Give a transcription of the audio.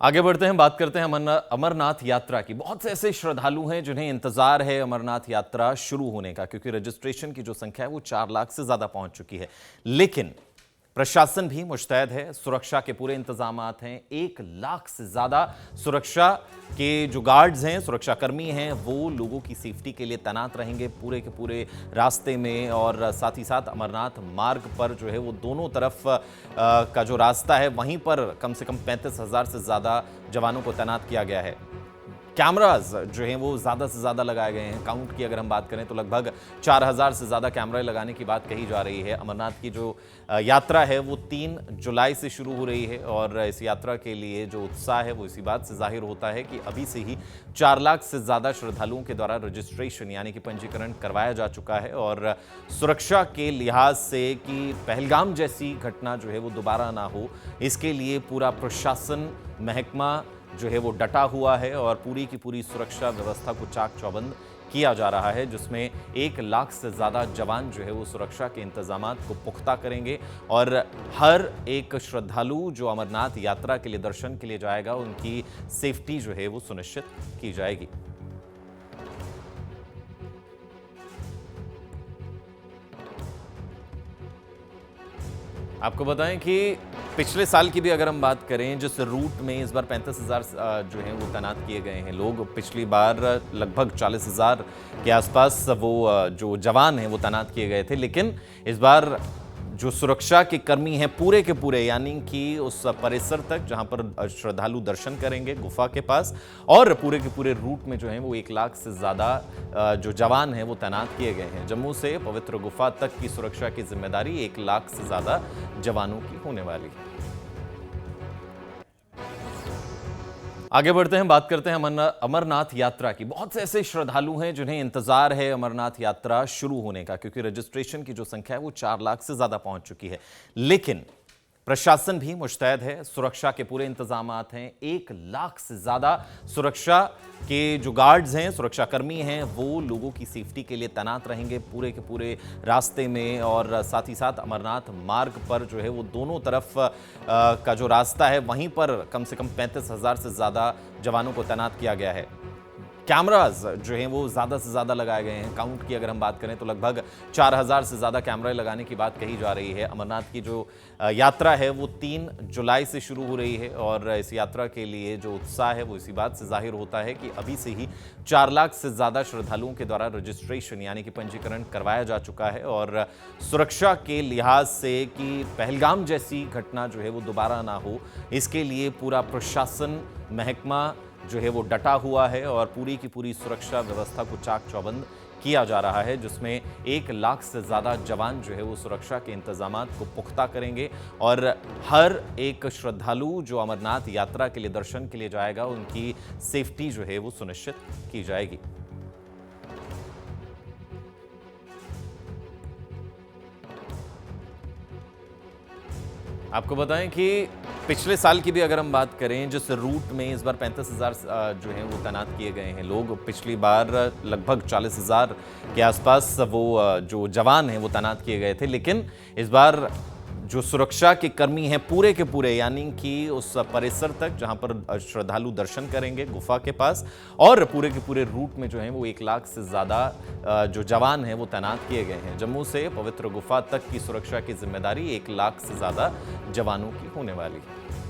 आगे बढ़ते हैं, बात करते हैं अमरनाथ यात्रा की। बहुत से ऐसे श्रद्धालु हैं जिन्हें इंतजार है अमरनाथ यात्रा शुरू होने का, क्योंकि रजिस्ट्रेशन की जो संख्या है वो 4 लाख से ज्यादा पहुंच चुकी है। लेकिन प्रशासन भी मुस्तैद है, सुरक्षा के पूरे इंतजामात हैं। 1 लाख से ज्यादा सुरक्षा के जो गार्ड्स हैं, सुरक्षाकर्मी हैं, वो लोगों की सेफ्टी के लिए तैनात रहेंगे पूरे के पूरे रास्ते में। और साथ ही साथ अमरनाथ मार्ग पर जो है वो दोनों तरफ का जो रास्ता है वहीं पर कम से कम 35,000 से ज्यादा जवानों को तैनात किया गया है। कैमराज जो हैं वो ज़्यादा से ज़्यादा लगाए गए हैं। काउंट की अगर हम बात करें तो लगभग 4,000 से ज़्यादा कैमरे लगाने की बात कही जा रही है। अमरनाथ की जो यात्रा है वो 3 जुलाई से शुरू हो रही है और इस यात्रा के लिए जो उत्साह है वो इसी बात से जाहिर होता है कि अभी से ही 4 लाख से ज़्यादा श्रद्धालुओं के द्वारा रजिस्ट्रेशन यानी कि पंजीकरण करवाया जा चुका है। और सुरक्षा के लिहाज से कि पहलगाम जैसी घटना जो है वो दोबारा ना हो, इसके लिए पूरा प्रशासन महकमा जो है वो डटा हुआ है और पूरी की पूरी सुरक्षा व्यवस्था को चाक चौबंद किया जा रहा है, जिसमें 1 लाख से ज़्यादा जवान जो है वो सुरक्षा के इंतजामात को पुख्ता करेंगे। और हर एक श्रद्धालु जो अमरनाथ यात्रा के लिए दर्शन के लिए जाएगा, उनकी सेफ्टी जो है वो सुनिश्चित की जाएगी। आपको बताएं कि पिछले साल की भी अगर हम बात करें, जिस रूट में इस बार 35,000 जो हैं वो तैनात किए गए हैं लोग, पिछली बार लगभग 40,000 के आसपास वो जो जवान हैं वो तैनात किए गए थे। लेकिन इस बार जो सुरक्षा के कर्मी हैं पूरे के पूरे, यानी कि उस परिसर तक जहां पर श्रद्धालु दर्शन करेंगे गुफा के पास, और पूरे के पूरे रूट में जो है वो 1 लाख से ज़्यादा जो जवान हैं वो तैनात किए गए हैं। जम्मू से पवित्र गुफा तक की सुरक्षा की जिम्मेदारी 1 लाख से ज़्यादा जवानों की होने वाली है। आगे बढ़ते हैं, बात करते हैं अमरनाथ यात्रा की। बहुत से ऐसे श्रद्धालु हैं जिन्हें इंतजार है अमरनाथ यात्रा शुरू होने का, क्योंकि रजिस्ट्रेशन की जो संख्या है वो 4 लाख से ज्यादा पहुंच चुकी है। लेकिन प्रशासन भी मुस्तैद है, सुरक्षा के पूरे इंतजामात हैं। 1 लाख से ज्यादा सुरक्षा के जो गार्ड्स हैं, सुरक्षाकर्मी हैं, वो लोगों की सेफ्टी के लिए तैनात रहेंगे पूरे के पूरे रास्ते में। और साथ ही साथ अमरनाथ मार्ग पर जो है वो दोनों तरफ का जो रास्ता है वहीं पर कम से कम 35,000 से ज्यादा जवानों को तैनात किया गया है। कैमराज जो हैं वो ज़्यादा से ज़्यादा लगाए गए हैं। काउंट की अगर हम बात करें तो लगभग 4,000 से ज़्यादा कैमरे लगाने की बात कही जा रही है। अमरनाथ की जो यात्रा है वो 3 जुलाई से शुरू हो रही है और इस यात्रा के लिए जो उत्साह है वो इसी बात से जाहिर होता है कि अभी से ही 4 लाख से ज़्यादा श्रद्धालुओं के द्वारा रजिस्ट्रेशन यानी कि पंजीकरण करवाया जा चुका है। और सुरक्षा के लिहाज से कि पहलगाम जैसी घटना जो है वो दोबारा ना हो, इसके लिए पूरा प्रशासन महकमा जो है वो डटा हुआ है और पूरी की पूरी सुरक्षा व्यवस्था को चाक चौबंद किया जा रहा है, जिसमें 1 लाख से ज़्यादा जवान जो है वो सुरक्षा के इंतजामात को पुख्ता करेंगे। और हर एक श्रद्धालु जो अमरनाथ यात्रा के लिए दर्शन के लिए जाएगा, उनकी सेफ्टी जो है वो सुनिश्चित की जाएगी। आपको बताएं कि पिछले साल की भी अगर हम बात करें, जिस रूट में इस बार 35,000 जो हैं वो तैनात किए गए हैं लोग, पिछली बार लगभग 40,000 के आसपास वो जो जवान हैं वो तैनात किए गए थे। लेकिन इस बार जो सुरक्षा के कर्मी हैं पूरे के पूरे, यानी कि उस परिसर तक जहां पर श्रद्धालु दर्शन करेंगे गुफा के पास, और पूरे के पूरे रूट में जो है वो 1 लाख से ज़्यादा जो जवान हैं वो तैनात किए गए हैं। जम्मू से पवित्र गुफा तक की सुरक्षा की जिम्मेदारी 1 लाख से ज़्यादा जवानों की होने वाली है।